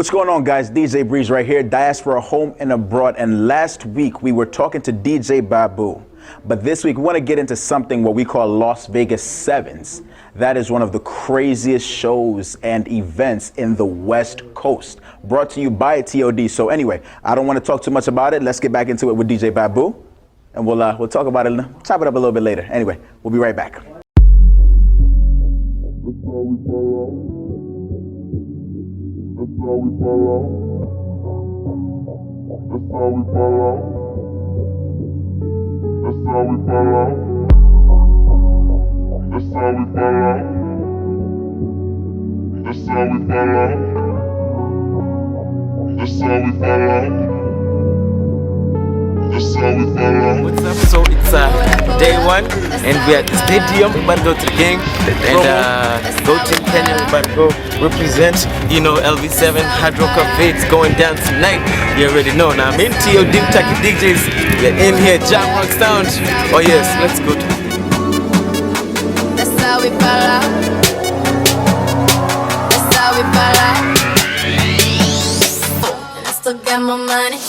What's going on, guys? DJ Breeze right here, Diaspora home and abroad. And last week we were talking to DJ Babu. But this week we want to get into something what we call Las Vegas Sevens. That is one of the craziest shows and events in the West Coast, brought to you by TOD. So anyway, I don't want to talk too much about it. Let's get back into it with DJ Babu, and we'll talk about it, chop it up a little bit later. Anyway, we'll be right back. That's how we follow. That's how we follow. That's how we follow. That's how we follow. That's how we follow. That's how we follow. That's how we follow. What's up? So it's day one, and we're at the stadium. We're about to go to the game and go Team Kenya. We're about to go represent, LV7 Hard Rock Cafe. It's going down tonight. You already know. Now I'm in TOD Taki DJs. We're in here, Jam Rock Sound. Oh yes, let's go. That's how we ball out. That's how we ball out. And I still got my money.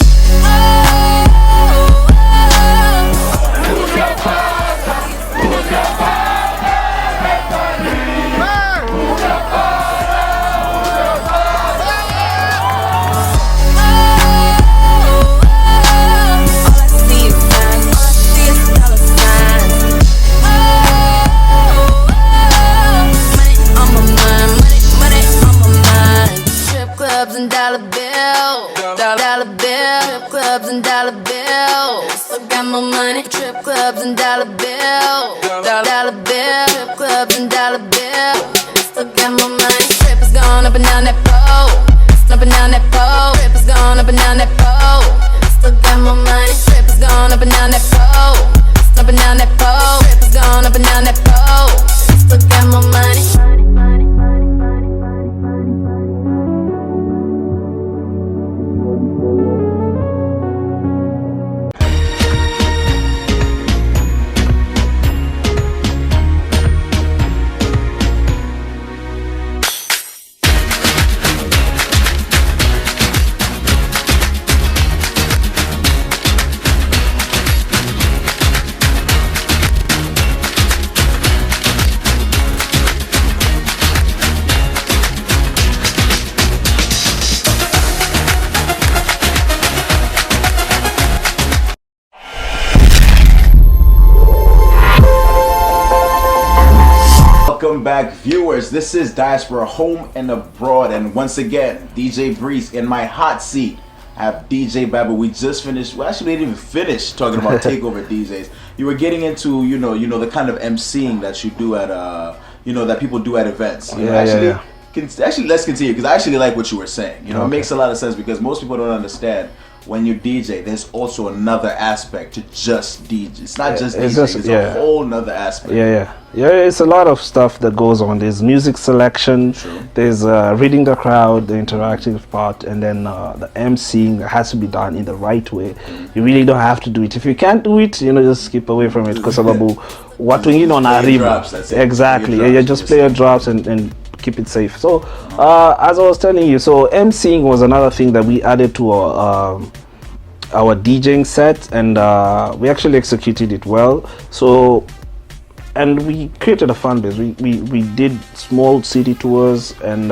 And dollar bills, trip clubs and dollar bills. Still got my money, trip clubs and dollar bills, trip clubs and dollar bills. Still got my money, trip is going up and down that pole, up and down that pole. Trip is going up and down that pole. Still got my money, trip is going up and down that pole, up and down that pole. Trip is going up and down that pole. Still got my money. Welcome back, viewers. This is Diaspora home and abroad, and once again, DJ Breeze in my hot seat. I have DJ Babu. We just finished. Well, actually, we didn't even finish talking about takeover DJs. You were getting into, the kind of emceeing that you do at, that people do at events. Actually, let's continue, because I actually like what you were saying. It makes a lot of sense, because most people don't understand. When you DJ, there's also another aspect to just DJ. It's not just DJ, it's a whole nother aspect. Yeah, it's a lot of stuff that goes on. There's music selection, there's reading the crowd, the interactive part, and then the emceeing that has to be done in the right way. You really don't have to do it. If you can't do it, just keep away from it. Because what we on arriba. Exactly. You just play your drops and keep it safe. So as I was telling you, so emceeing was another thing that we added to our DJing set, and we actually executed it well. So, and we created a fan base. We did small city tours, and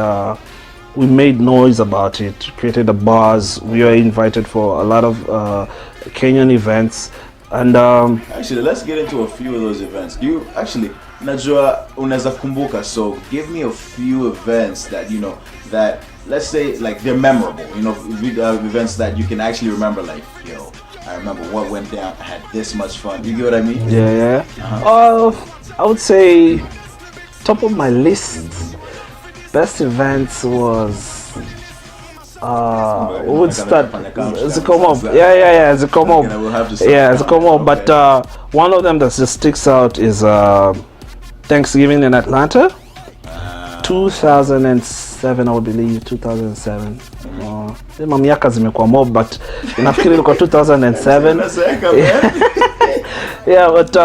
we made noise about it, created a buzz. We were invited for a lot of Kenyan events, and actually, let's get into a few of those events. Do you actually, najua unaweza kumbuka, so give me a few events that that, let's say, like, they're memorable, events that you can actually remember, like, I remember what went down, I had this much fun. You get what I mean? Yeah. I would say top of my list, best events was would start Zikomo. Yeah, Zikomo. Yeah, Zikomo. But one of them that just sticks out is Thanksgiving in Atlanta, 2007, I would believe. 2007. Miaka zimekuwa mob, but nafikiri ilikuwa 2007. Yeah, but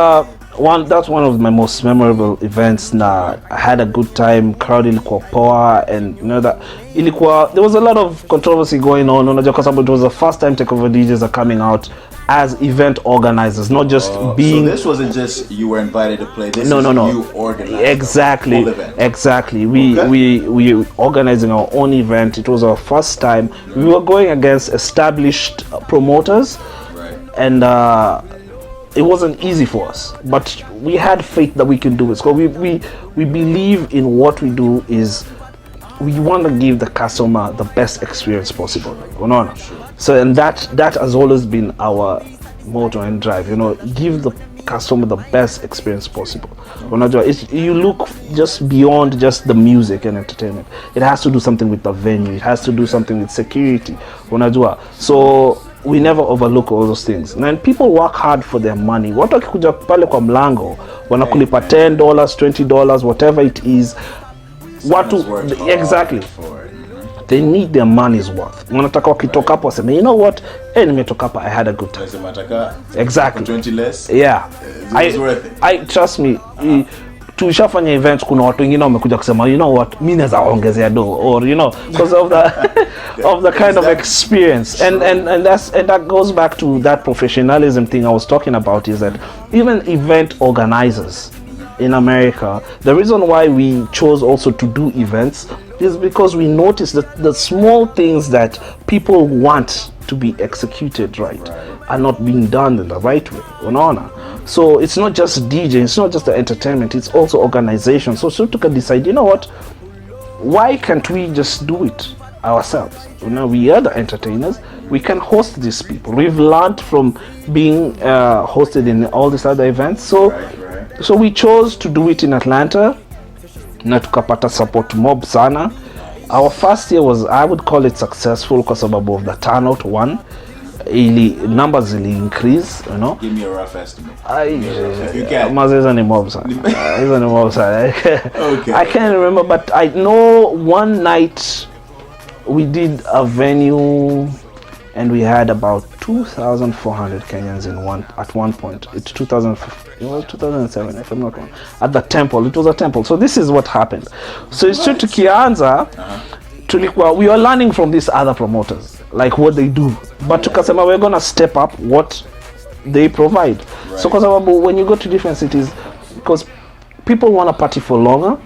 That's one of my most memorable events. Na I had a good time, crowd ilikuwa poa, and you know that there was a lot of controversy going on, unajua kwa sababu it was the first time takeover DJs are coming out as event organizers, not just being. So this wasn't just you were invited to play. This No. You organized. Exactly. The full event. Exactly. We organizing our own event. It was our first time. We were going against established promoters, Right. and it wasn't easy for us. But we had faith that we can do it. So we believe in what we do is. We want to give the customer the best experience possible. Unaona? So and that has always been our motto and drive. You know, give the customer the best experience possible. Unajua, you look just beyond just the music and entertainment. It has to do something with the venue. It has to do something with security. Unajua. So we never overlook all those things. And people work hard for their money. Watu wakikuja pale kwa mlango wanakulipa $10, $20, whatever it is. Exactly. They need their money's worth. Wanataka wakitoka hapo waseme, you know what, nimetoka hapa, I had a good time. Exactly. 20 less. Yeah. Worth it. I trust me. Tulishafanya events, kuna watu wengine wamekuja kusema, you know what, mimi naweza ongezea do, or you know, because of the kind of experience. And that goes back to that professionalism thing I was talking about, is that even event organizers in America, the reason why we chose also to do events is because we noticed that the small things that people want to be executed right are not being done in the right way. Unaona? So it's not just DJ, it's not just the entertainment, it's also organization. So to decide, you know what, why can't we just do it ourselves? You know, we are the entertainers, we can host these people. We've learned from being hosted in all these other events. So we chose to do it in Atlanta, na tukapata support mob sana. Our first year was, I would call it successful because of the turnout one. Numbers really increase, you know. Give me a rough estimate. If you can. Okay. I can't remember, but I know one night we did a venue and we had about 2,400 Kenyans at one point. It's 2007, if I'm not wrong. At the temple, it was a temple. So this is what happened. So it's true, tukianza, we were learning from these other promoters, like what they do. But tukasema we're gonna step up what they provide. Right. So because when you go to different cities, because people want to party for longer,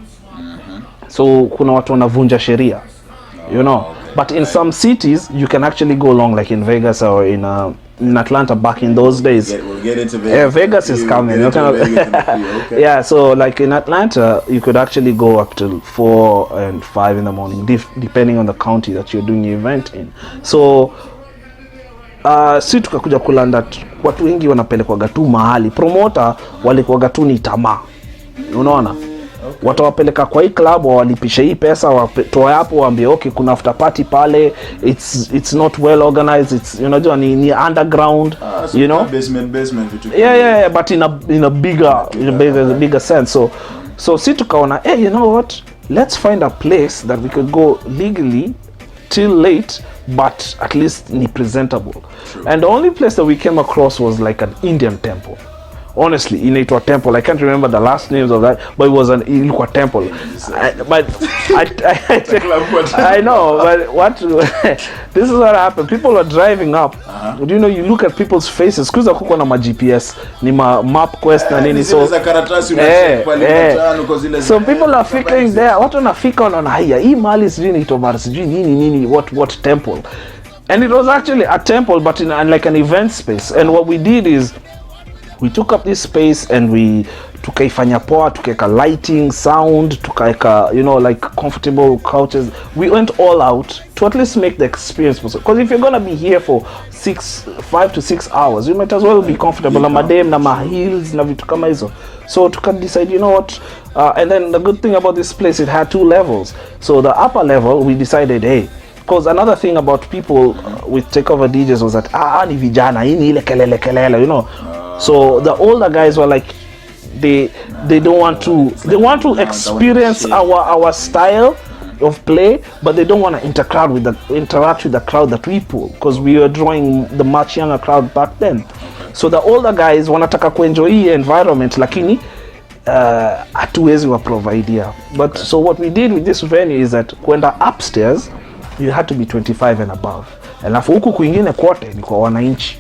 so kuna watu wanavunja sheria, you know. Okay. But in some cities, you can actually go long, like in Vegas or in Atlanta back in those days. We'll get into Vegas. Yeah, Vegas is coming. Okay. Yeah, so like in Atlanta, you could actually go up till 4 and 5 in the morning, depending on the county that you're doing your event in. So, si tukakuja kulanda watu wengi wanapelekwaga tu mahali. Promoter walikuwaga tu ni tamaa. Unaona? Watawapeleka kwa hii club, walipisha hii pesa, watoe hapo, waambie okay, kuna after party pale, it's not well organized, it's, you know, ni underground, so you know, basement yeah, but in a bigger sense. So si tukaona, hey, you know what, let's find a place that we could go legally till late, but at least ni presentable. True. And the only place that we came across was like an Indian temple. Honestly, inaitwa temple. I can't remember the last names of that, but it was an ilikuwa temple. I know, but this is what happened. People are driving up. You know, you look at people's faces. Kuza kuko na GPS, ni map quest na nini, so so people are figuring there. Watu wanafika wanaona haya, hii mali sijui inaitwa mara sijui nini, what temple. And it was actually a temple, but in like an event space. And what we did is, we took up this space and we tukaifanya poa, tukaeka lighting, sound, tukaeka, you know, like comfortable couches. We went all out to at least make the experience possible. Because if you're gonna be here for 5 to 6 hours, you might as well be comfortable. Na madem, na mahills, na vitu kama hizo. So to decide, you know what, and then the good thing about this place, it had 2 levels. So the upper level, we decided, hey, because another thing about people with takeover DJs was that, ni vijana, hii ni ile kelele, you know. So the older guys were like, they don't want to, they want to experience our style of play, but they don't want to interact with the crowd that we pull, because we were drawing the much younger crowd back then. So the older guys wanataka kuenjoy hii environment, lakini hatuwezi wa providea. But so what we did with this venue is that kwenda upstairs you had to be 25 and above, alafu huku kwingine kote ni kwa wananchi.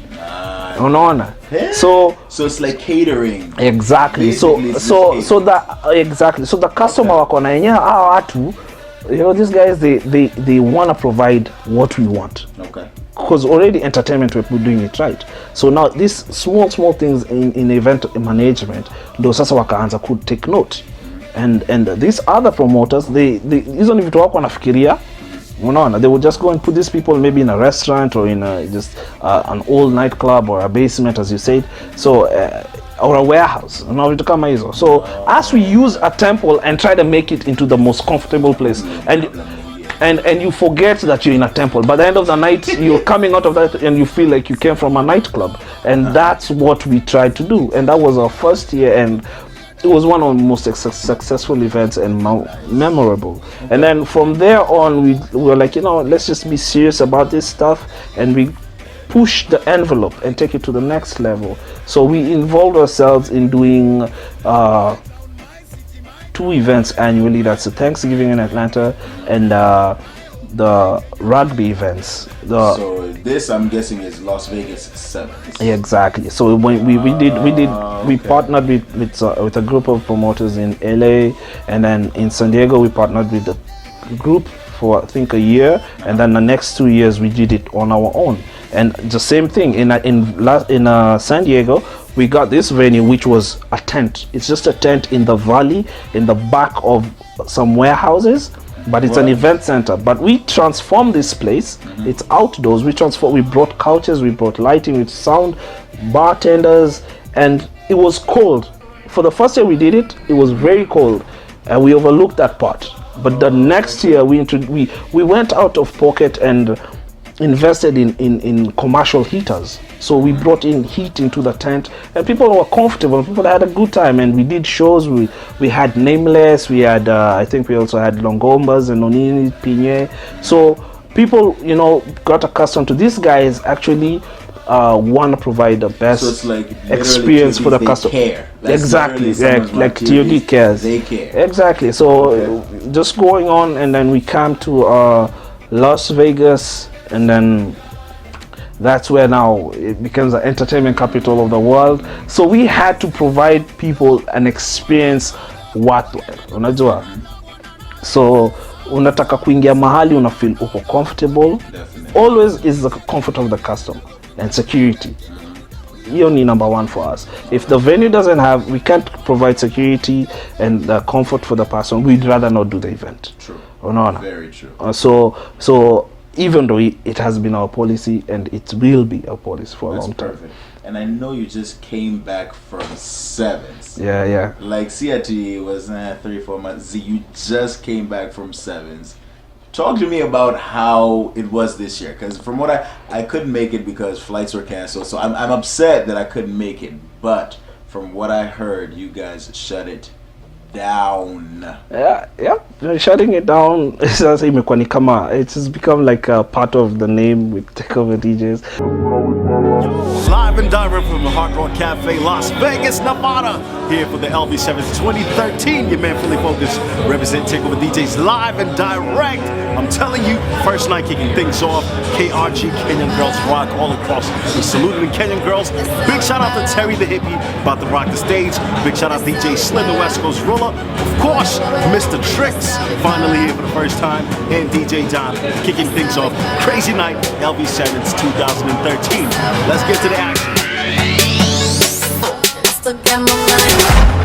Unaona? So it's like catering. Exactly. So the customer wako na yenyewe hao watu, you know, these guys they want to provide what we want. Okay. Because already entertainment we're doing it right. So now these small things in event management ndo sasa wakaanza ku take note. And these other promoters, hizo ni vitu wako wanafikiria. Unaona, they would just go and put these people maybe in a restaurant or in just an old nightclub or a basement, as you said, so or a warehouse, you know, vitu kama hizo. So as we use a temple and try to make it into the most comfortable place, and you forget that you're in a temple. By the end of the night, you're coming out of that and you feel like you came from a nightclub. And that's what we tried to do. And that was our first year, and it was one of the most successful events and memorable. And then from there on, we were like, you know, let's just be serious about this stuff, and we push the envelope and take it to the next level. So we involved ourselves in doing 2 events annually. That's the Thanksgiving in Atlanta and the rugby events. So this, I'm guessing, is Las Vegas 7th. Exactly. So when we partnered with a group of promoters in LA, and then in San Diego we partnered with the group for I think a year, and then the next 2 years we did it on our own. And the same thing in San Diego, we got this venue which was a tent. It's just a tent in the valley, in the back of some warehouses, but it's an event center. But we transformed this place. It's outdoors. We brought couches, we brought lighting with sound, bartenders, and it was cold. For the first year we did it, it was very cold, and we overlooked that part. But the next year we went out of pocket and invested in commercial heaters. So we brought in heat into the tent, and people were comfortable. People had a good time, and we did shows. We had Nameless. We had I think we also had Longombas and Nonini Pinye. So people, you know, got accustomed to these guys. Actually, want to provide the best experience for the customer. Care. Exactly, like TOD cares. They care. Exactly. So just going on, and then we came to Las Vegas, and then that's where now it becomes the entertainment capital of the world. So we had to provide people an experience unajua. So unataka kuingia mahali una feel uko comfortable. Definitely. Always is the comfort of the customer and security. Hiyo ni number 1 for us. If the venue doesn't have, we can't provide security and the comfort for the person, we'd rather not do the event. True. Unaona? Very true. So even though it has been our policy, and it will be our policy for a long time. Perfect. And I know you just came back from 7s. Yeah. Like CRT was 3-4 months. You just came back from 7s. Talk to me about how it was this year, because from what I couldn't make it because flights were canceled. So I'm upset that I couldn't make it. But from what I heard, you guys shut it down. Yeah, shutting it down. Sasa imekuwa ni kama, it has become like a part of the name with Takeover DJs. Live and direct from the Hard Rock Cafe, Las Vegas, Nevada. Here for the LB7 2013. Your man Fully Focused represent Takeover DJs live and direct. I'm telling you, first night kicking things off. KRG, Kenyan Girls Rock all across. We saluted the Kenyan girls. Big shout out to Terry the Hippie, about to rock the stage. Big shout out DJ Slim, the West Coast Ruler. Of course, Mr. Tricks, finally here for the first time. And DJ Don, kicking things off. Crazy night, LB7's 2013. Let's get to the action. Still got my money.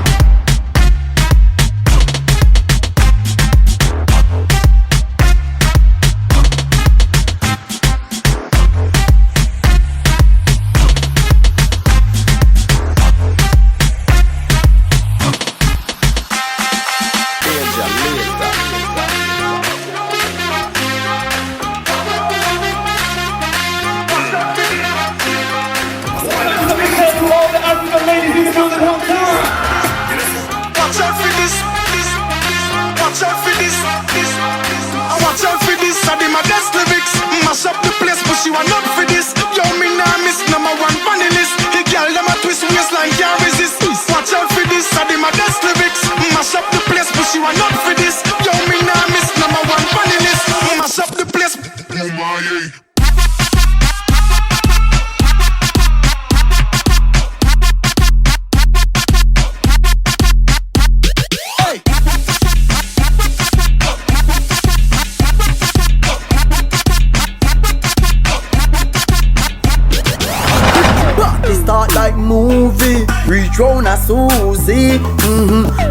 start like movie. Reach round a Susie.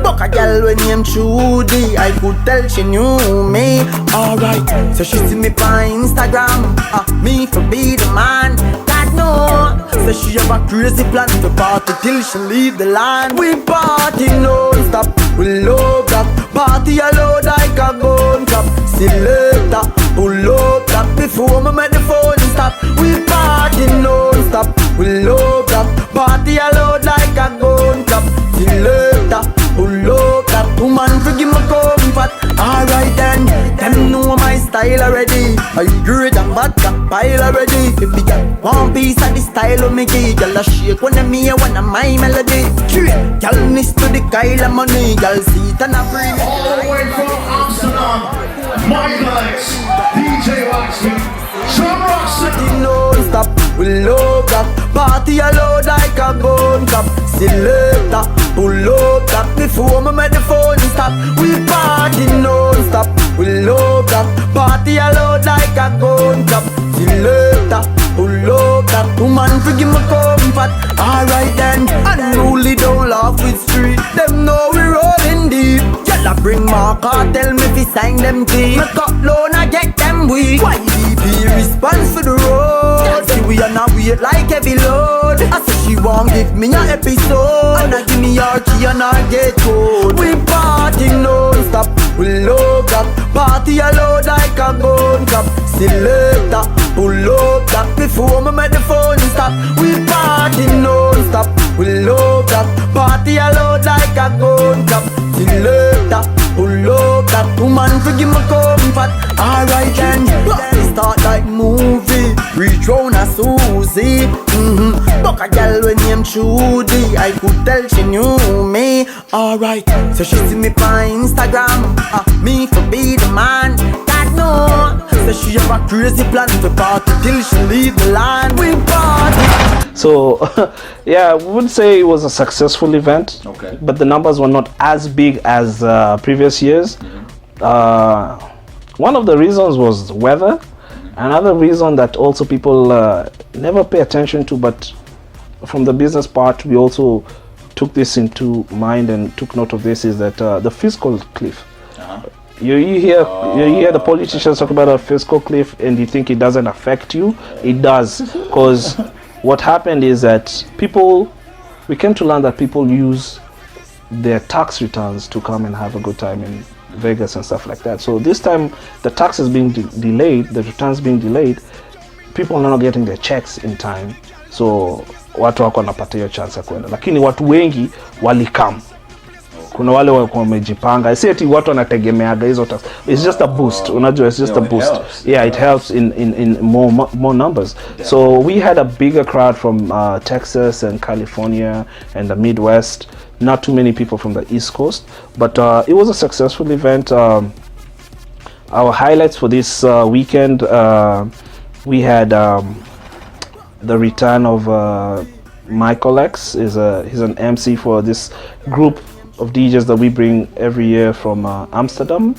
Buck a girl when named Trudy. I could tell she knew me. Alright, so she see me on Instagram. Me for be the man. God no. So she have a crazy plan to party till she leave the land. We party non-stop. We love that. Party alone like a gun cap. Selector, pull up that. Before me make the phone stop. We party non-stop. We love that. Party alone like a gun cap. Selector, pull up that. Woman forgive me comfort. Alright then, them know my style already. I great and bad cap pile already. If we get one piece of the style of me key, girl a shake when I'm here, when I'm my melody. Girl miss to the Kyle of money, girl see it and a free. All the way from Amsterdam, Michael X, DJ Waxy, Sean Roxy. Non-stop, we love that. Party alone like a gun cap. Selector, pull up that. Before me make the phone stop. We party non-stop, we love that. Party alone like a gun cap. Selector, pull up that. Woman forgive me comfort. Alright then, unruly don't laugh with street. Them know we rolling deep. Y'all bring my car, tell me if sign them teeth. Make up loan, I get them weak. Why DP response for the road? See we are not wait like heavy load. I say she won't give me an episode. And I give me her key and I get code. We party non-stop, we love that. Party alone like a gun cap. Selector, pull up that. Before me make the phone stop. We party non-stop, we love that. Party alone like a gun cap. Selector, pull up that. Woman forgive me comfort. Alright then, we start like movie. Reach round a Susie. Buck a girl when named Trudy. I could tell she knew me. Alright, so she see me on Instagram. Me for be the man. God no. So she have a crazy plan to party till she leave the land. We party. So yeah, I would say it was a successful event. Okay. But the numbers were not as big as previous years. One of the reasons was weather. Another reason that also people never pay attention to, but from the business part, we also took this into mind and took note of this, is that the fiscal cliff. You hear the politicians talk about a fiscal cliff and you think it doesn't affect you. It does, because what happened is that we came to learn that people use their tax returns to come and have a good time in Vegas and stuff like that. So this time the tax is being delayed, the returns being delayed, people are not getting their checks in time, so watu wako wanapata hiyo chance ya kwenda, lakini watu wengi walikam. Kuna wale walikuwa wamejipanga, si eti watu wanategemeaga hizo tax. It's just a boost, unajua, it's just a boost. Yeah, it helps in more numbers. So we had a bigger crowd from Texas and California and the Midwest. Not too many people from the East Coast, but it was a successful event. Our highlights for this weekend, we had the return of Michael X. He's an MC for this group of DJs that we bring every year from Amsterdam.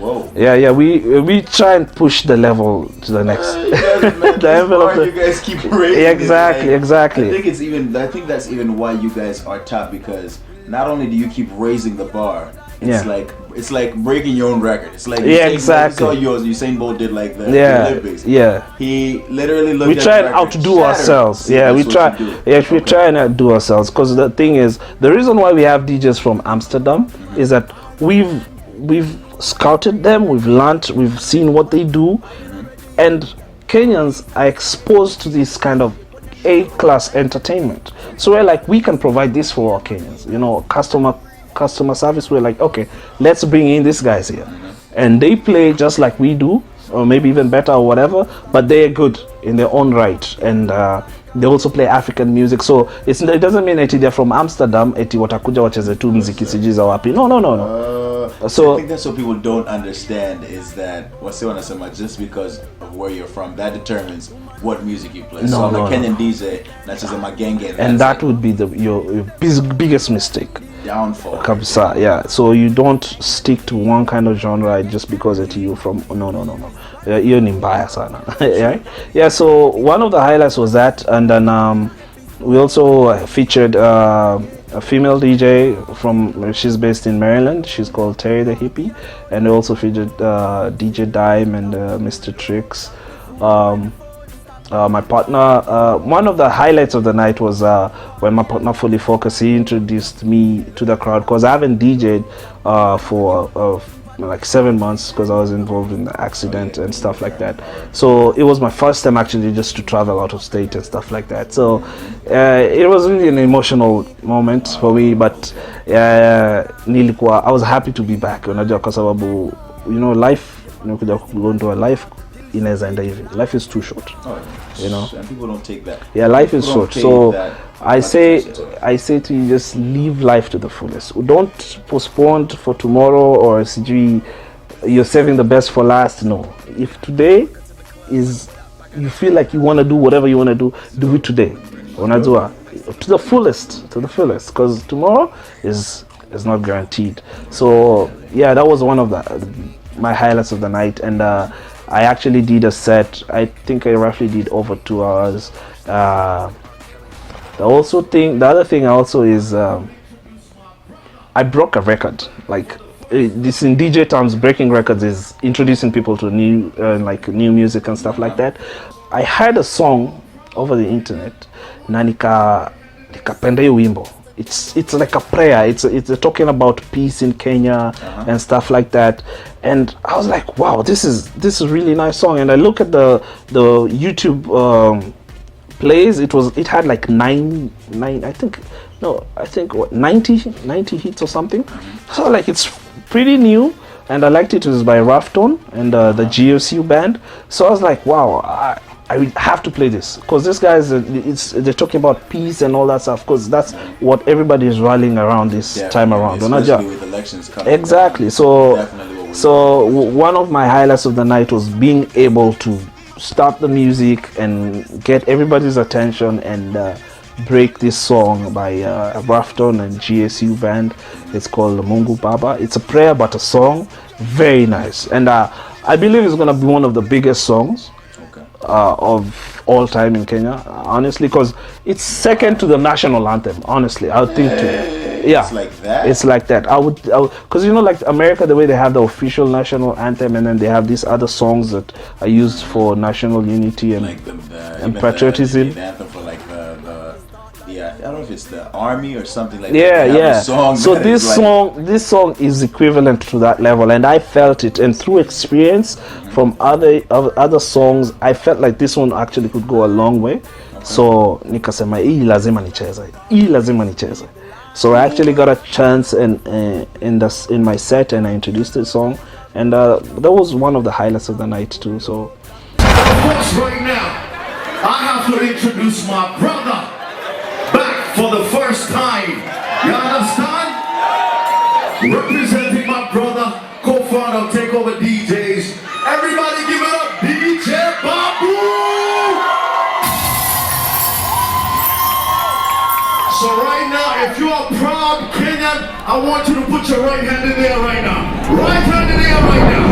Whoa. Yeah, we try and push the level to the next. The envelope. You guys keep raising. Exactly, it, exactly. I think that's even why you guys are top, because not only do you keep raising the bar, it's like breaking your own record. It's like exactly. Usain Bolt did like the Olympics. Yeah. He literally looked. We try and outdo ourselves. Yeah, we try. Yeah, we try and outdo ourselves, because the thing is, the reason why we have DJs from Amsterdam is that we've scouted them, we've learned, we've seen what they do, and Kenyans are exposed to this kind of A-class entertainment. So we're like, we can provide this for our Kenyans, customer service. We're like, okay, let's bring in these guys here, and they play just like we do, or maybe even better or whatever, but they're good in their own right, and they also play African music. So it doesn't mean that they're from Amsterdam eti watakuja wacheze tu muziki sijui za wapi. No. So I think that's what people don't understand, is that just because of where you're from, that determines what music you play. So I'm a Kenyan DJ, that's just my gang, and that would be your biggest mistake. Downfall. Kabisa, yeah. So you don't stick to one kind of genre just because it's you from. No. You're in mbaya sana. Yeah. So one of the highlights was that, and then We also featured a female DJ she's based in Maryland. She's called Terry the Hippie, and we also featured DJ Dime and Mr. Tricks. My partner, one of the highlights of the night was when my partner Fully Focus, he introduced me to the crowd, because I haven't DJ'd for like 7 months, because I was involved in the accident and stuff like that. So it was my first time actually just to travel out of state and stuff like that. So it was really an emotional moment for me, but I was happy to be back. Unajua kwa sababu, life, go into a life inaweza enda hivi. Life is too short. And people don't take that. Yeah, life is short. So I say to you, just live life to the fullest. Don't postpone for tomorrow, or you're saving the best for last. No. If today you feel like you want to do whatever you want to do it today. Unajua, to the fullest, because tomorrow is not guaranteed. So yeah, that was one of my highlights of the night, and I actually did a set. I think I roughly did over 2 hours. The other thing also is I broke a record. Like this in DJ terms, breaking records is introducing people to new music and stuff like that. I heard a song over the internet, na nikapenda hiyo wimbo. It's like a prayer. It's talking about peace in Kenya and stuff like that. And I was like, wow, this is a really nice song. And I look at the YouTube plays. It had like 90 hits or something. So like it's pretty new, and I liked it. It was by Rafton and the GSU band. So I was like, wow, I have to play this, because this guys, they're talking about peace and all that stuff, because that's what everybody is rallying around this time around. Especially with elections coming. Exactly. So one of my highlights of the night was being able to start the music and get everybody's attention and break this song by Rafton and GSU band. It's called Mungu Baba. It's a prayer but a song. Very nice. And I believe it's going to be one of the biggest songs of all time in Kenya, honestly, because it's second to the national anthem. Honestly, I would think it's like that. I would, because like America, the way they have the official national anthem, and then they have these other songs that are used for national unity and patriotism. The anthem for like I don't know if it's the army or something like that. Yeah. So this song is equivalent to that level, and I felt it. And through experience from other songs, I felt like this one actually could go a long way. So nikasema hii lazima nicheze. So I actually got a chance in my set, and I introduced the song, and that was one of the highlights of the night too. So of course, right now I have to introduce my brother back for the first time. You understand? Representing my brother, co-founder of Takeover DJs. Everybody give it up, DJ Babu! So right now, if you are proud Kenyan, I want you to put your right hand in there right now. Right hand in there right now.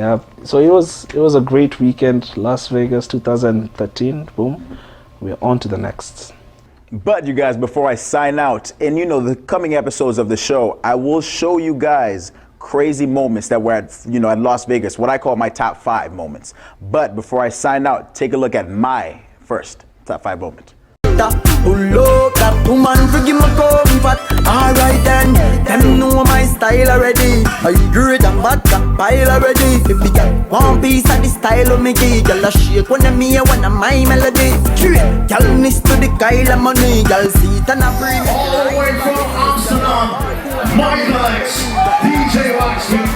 Yeah. So it was a great weekend. Las Vegas 2013. Boom. We're on to the next. But you guys, before I sign out, in the coming episodes of the show, I will show you guys crazy moments that were at Las Vegas, what I call my top 5 moments. But before I sign out, take a look at my first top 5 moment. Pull up that woman, forgive my comfort. Alright then, them know my style already. I great and bad that pile already. If we got one piece of the style of me key, y'all a shake when I'm here, when I'm my melody. Y'all miss to the Kyle of money, y'all see it and I bring All the way from Amsterdam, my guys, DJ Waxman,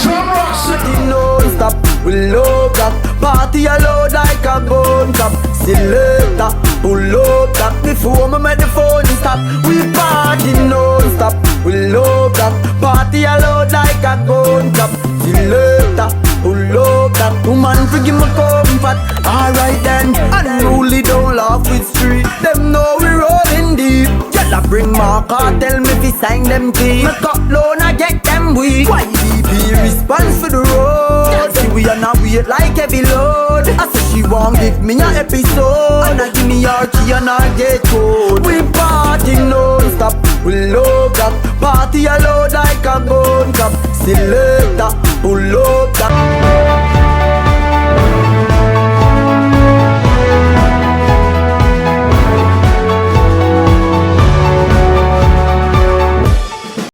Sean Roxon. Non-stop, we love that. Party loud like a gun cap. Selector, pull up that. Before me make the phone stop. We party non-stop, we love that. Party loud like a gun cap. Selector, pull up that. Woman forgive my comfort. Alright then, unruly don't laugh with street. Them know we rolling deep. I bring my car, tell me if you sign them keys. Make up loan, I get them weak. YDP response for the road. See we are not wait like heavy load. I say she won't give me an episode. And I give me her key and I get code. We party non-stop, we love that. Party loud like a gun cap. Selector, pull up that.